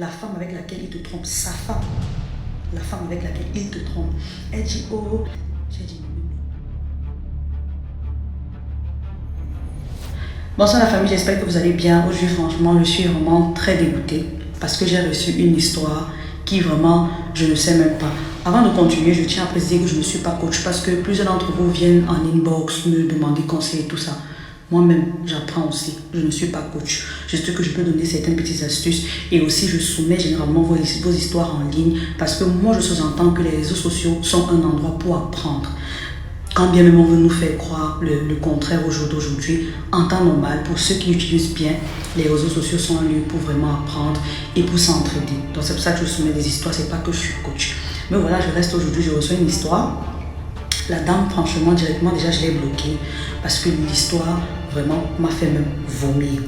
La femme avec laquelle il te trompe, sa femme, la femme avec laquelle il te trompe, elle dit oh, j'ai dit non. Bonsoir la famille, j'espère que vous allez bien. Aujourd'hui, franchement, je suis vraiment très dégoûtée parce que j'ai reçu une histoire qui vraiment, je ne sais même pas. Avant de continuer, je tiens à préciser que je ne suis pas coach parce que plusieurs d'entre vous viennent en inbox me demander conseil et tout ça. Moi-même, j'apprends aussi. Je ne suis pas coach. Juste que je peux donner certaines petites astuces et aussi je soumets généralement vos histoires en ligne parce que moi, je sous-entends que les réseaux sociaux sont un endroit pour apprendre. Quand bien même on veut nous faire croire le contraire au jour d'aujourd'hui, en temps normal, pour ceux qui utilisent bien, les réseaux sociaux sont un lieu pour vraiment apprendre et pour s'entraider. Donc c'est pour ça que je soumets des histoires, c'est pas que je suis coach. Mais voilà, je reste aujourd'hui, je reçois une histoire. La dame, franchement, directement, déjà, je l'ai bloquée parce que l'histoire, vraiment, m'a fait même vomir.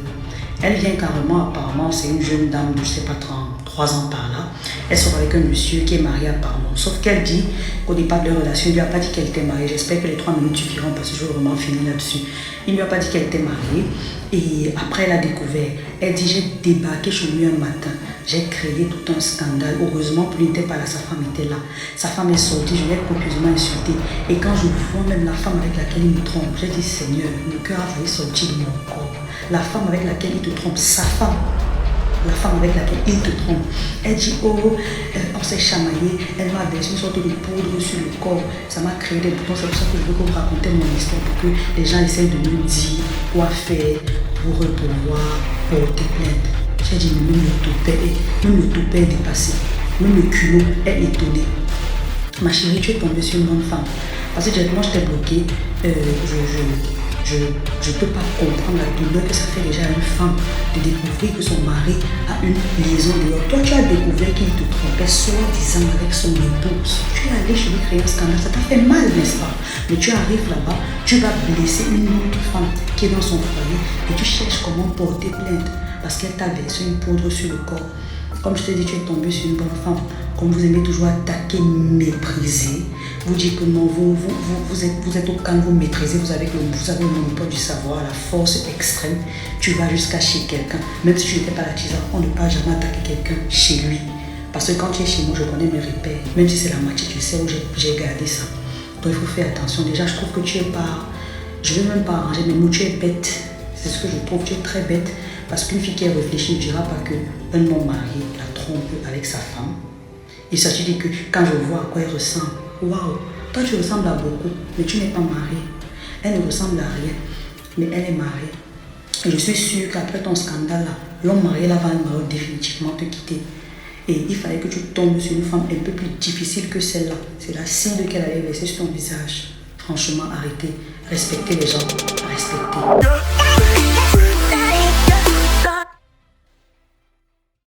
Elle vient carrément, apparemment, c'est une jeune dame de, je ne sais pas, 33 ans par là. Elle sort avec un monsieur qui est marié apparemment. Sauf qu'elle dit qu'au départ de leur relation, il ne lui a pas dit qu'elle était mariée. J'espère que les 3 minutes suffiront parce que je veux vraiment finir là-dessus. Il ne lui a pas dit qu'elle était mariée. Et après, elle a découvert. Elle dit, j'ai débarqué chez lui un matin. J'ai créé tout un scandale. Heureusement, pour n'était pas là, sa femme était là. Sa femme est sortie, je l'ai copieusement insultée. Et quand je vois même la femme avec laquelle il me trompe, j'ai dit, Seigneur, le cœur a failli sortir de mon corps. La femme avec laquelle il te trompe, sa femme. La femme avec laquelle il te trompe. Elle dit, oh, on s'est chamaillé, elle m'a versé une sorte de poudre sur le corps. Ça m'a créé des boutons. C'est pour ça que je veux que vous racontez mon histoire pour que les gens essayent de me dire quoi faire pour pouvoir porter plainte. J'ai dit, même le toupet est dépassé. Même le culot est étonné. Ma chérie, tu es tombée sur une bonne femme. Parce que directement, je t'ai bloqué. Je ne peux pas comprendre la douleur que ça fait déjà à une femme de découvrir que son mari a une liaison dehors. Toi, tu as découvert qu'il te trompait soi-disant avec son épouse. Tu es allé chez lui créer un scandale. Ça t'a fait mal, n'est-ce pas? Mais tu arrives là-bas, tu vas blesser une autre femme qui est dans son foyer et tu cherches comment porter plainte parce qu'elle t'a versé une poudre sur le corps. Comme je t'ai dit, tu es tombé sur une bonne femme. Comme vous aimez toujours attaquer, mépriser, vous dites que non, vous êtes au calme, vous maîtrisez, vous avez le monopole du savoir, la force extrême. Tu vas jusqu'à chez quelqu'un. Même si tu n'étais pas l'artisan, on ne peut jamais attaquer quelqu'un chez lui. Parce que quand tu es chez moi, je connais mes repères. Même si c'est la moitié, tu sais où j'ai gardé ça. Donc il faut faire attention. Déjà, je trouve que tu es pas... Je ne vais même pas arranger mes mots, tu es bête. C'est ce que je trouve, tu es très bête. Parce qu'une fille qui est réfléchie ne dira pas qu'un homme marié la trompe avec sa femme. Il s'agit que quand je vois à quoi elle ressemble, waouh, toi tu ressembles à beaucoup, mais tu n'es pas mariée. Elle ne ressemble à rien, mais elle est mariée. Et je suis sûre qu'après ton scandale là, l'homme marié là va définitivement te quitter. Et il fallait que tu tombes sur une femme un peu plus difficile que celle-là. C'est la cible qu'elle allait laisser sur ton visage. Franchement, arrêtez. Respectez les gens. Respectez.